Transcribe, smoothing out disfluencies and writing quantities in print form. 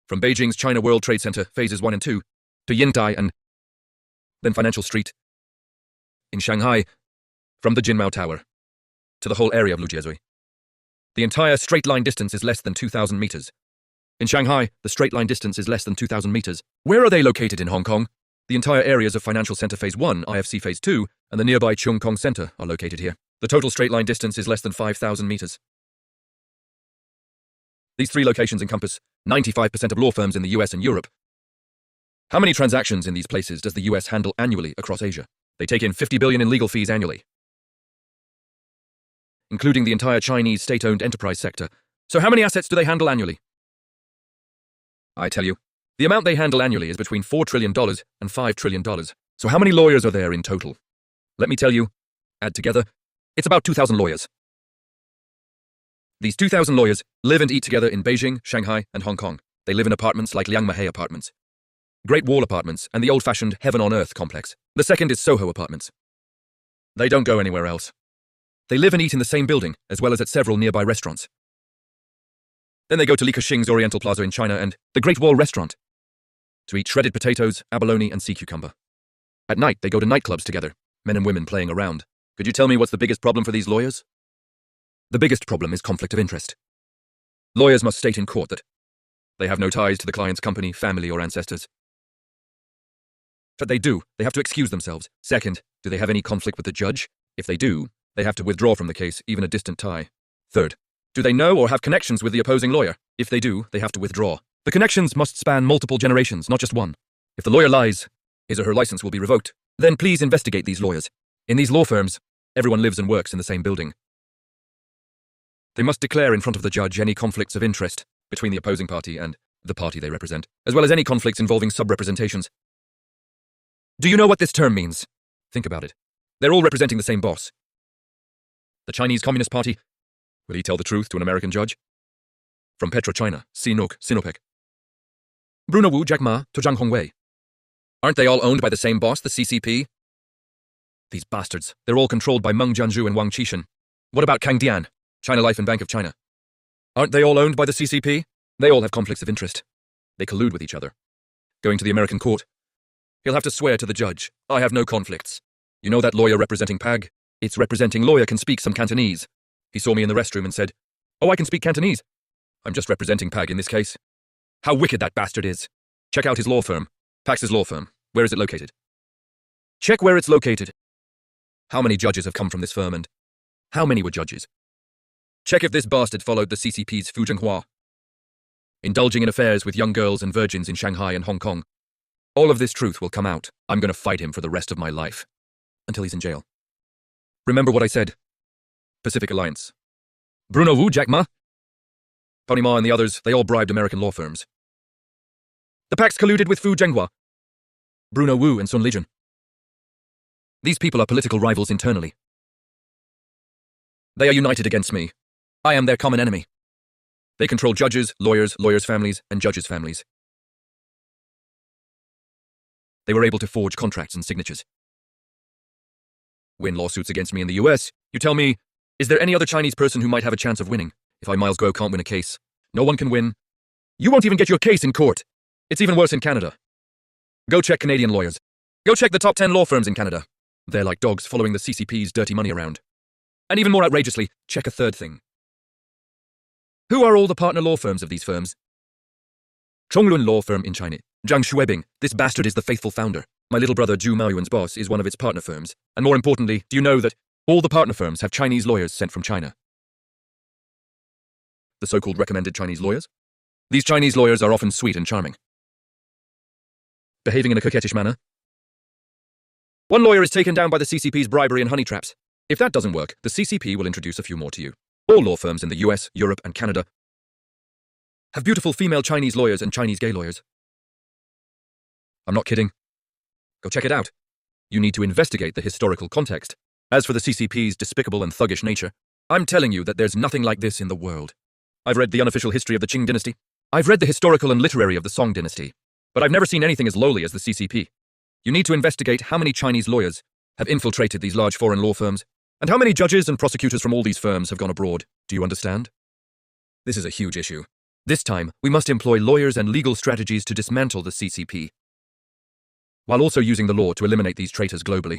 from Beijing's China World Trade Center Phases 1 and 2, to Yingtai and then Financial Street. In Shanghai, from the Jinmao Tower to the whole area of Lujiazui. The entire straight-line distance is less than 2,000 meters. In Shanghai, the straight-line distance is less than 2,000 meters. Where are they located in Hong Kong? The entire areas of Financial Center Phase 1, IFC Phase 2, and the nearby Chung Kong Center are located here. The total straight-line distance is less than 5,000 meters. These three locations encompass 95% of law firms in the US and Europe. How many transactions in these places does the US handle annually across Asia? They take in $50 billion in legal fees annually, including the entire Chinese state-owned enterprise sector. So how many assets do they handle annually? I tell you, the amount they handle annually is between $4 trillion and $5 trillion. So how many lawyers are there in total? Let me tell you, add together, it's about 2,000 lawyers. These 2,000 lawyers live and eat together in Beijing, Shanghai, and Hong Kong. They live in apartments like Liang Mahei Apartments, Great Wall Apartments, and the old-fashioned Heaven on Earth complex. The second is Soho Apartments. They don't go anywhere else. They live and eat in the same building, as well as at several nearby restaurants. Then they go to Li Ka-shing's Oriental Plaza in China and the Great Wall Restaurant to eat shredded potatoes, abalone, and sea cucumber. At night, they go to nightclubs together, men and women playing around. Could you tell me what's the biggest problem for these lawyers? The biggest problem is conflict of interest. Lawyers must state in court that they have no ties to the client's company, family, or ancestors. But they do, they have to excuse themselves. Second, do they have any conflict with the judge? If they do, they have to withdraw from the case, even a distant tie. Third, do they know or have connections with the opposing lawyer? If they do, they have to withdraw. The connections must span multiple generations, not just one. If the lawyer lies, his or her license will be revoked. Then please investigate these lawyers. In these law firms, everyone lives and works in the same building. They must declare in front of the judge any conflicts of interest between the opposing party and the party they represent, as well as any conflicts involving sub-representations. Do you know what this term means? Think about it. They're all representing the same boss. The Chinese Communist Party. Will he tell the truth to an American judge? From PetroChina, Sinopec. Bruno Wu, Jack Ma, to Zhang Hongwei. Aren't they all owned by the same boss, the CCP? These bastards, they're all controlled by Meng Jianzhu and Wang Qishan. What about Kang Dian, China Life and Bank of China? Aren't they all owned by the CCP? They all have conflicts of interest. They collude with each other. Going to the American court, he'll have to swear to the judge, I have no conflicts. You know that lawyer representing PAG? Its representing lawyer can speak some Cantonese. He saw me in the restroom and said, oh, I can speak Cantonese. I'm just representing PAG in this case. How wicked that bastard is. Check out his law firm. Pax's law firm. Where is it located? Check where it's located. How many judges have come from this firm and how many were judges? Check if this bastard followed the CCP's Fu Zhenghua, indulging in affairs with young girls and virgins in Shanghai and Hong Kong. All of this truth will come out. I'm going to fight him for the rest of my life. Until he's in jail. Remember what I said. Pacific Alliance. Bruno Wu, Jack Ma, Pony Ma and the others, they all bribed American law firms. The Pax colluded with Fu Zhenghua, Bruno Wu and Sun Lijun. These people are political rivals internally. They are united against me. I am their common enemy. They control judges, lawyers, lawyers' families, and judges' families. They were able to forge contracts and signatures. Win lawsuits against me in the US. You tell me, is there any other Chinese person who might have a chance of winning? If I, Miles Guo, can't win a case, no one can win. You won't even get your case in court. It's even worse in Canada. Go check Canadian lawyers. Go check the top 10 law firms in Canada. They're like dogs following the CCP's dirty money around. And even more outrageously, check a third thing. Who are all the partner law firms of these firms? Chonglun Law Firm in China. Zhang Xuebing, this bastard is the faithful founder. My little brother Zhu Maoyuan's boss is one of its partner firms. And more importantly, do you know that all the partner firms have Chinese lawyers sent from China? The so-called recommended Chinese lawyers? These Chinese lawyers are often sweet and charming, behaving in a coquettish manner. One lawyer is taken down by the CCP's bribery and honey traps. If that doesn't work, the CCP will introduce a few more to you. All law firms in the US, Europe, and Canada have beautiful female Chinese lawyers and Chinese gay lawyers. I'm not kidding. Go check it out. You need to investigate the historical context. As for the CCP's despicable and thuggish nature, I'm telling you that there's nothing like this in the world. I've read the unofficial history of the Qing dynasty. I've read the historical and literary of the Song dynasty. But I've never seen anything as lowly as the CCP. You need to investigate how many Chinese lawyers have infiltrated these large foreign law firms, and how many judges and prosecutors from all these firms have gone abroad. Do you understand? This is a huge issue. This time, we must employ lawyers and legal strategies to dismantle the CCP, while also using the law to eliminate these traitors globally.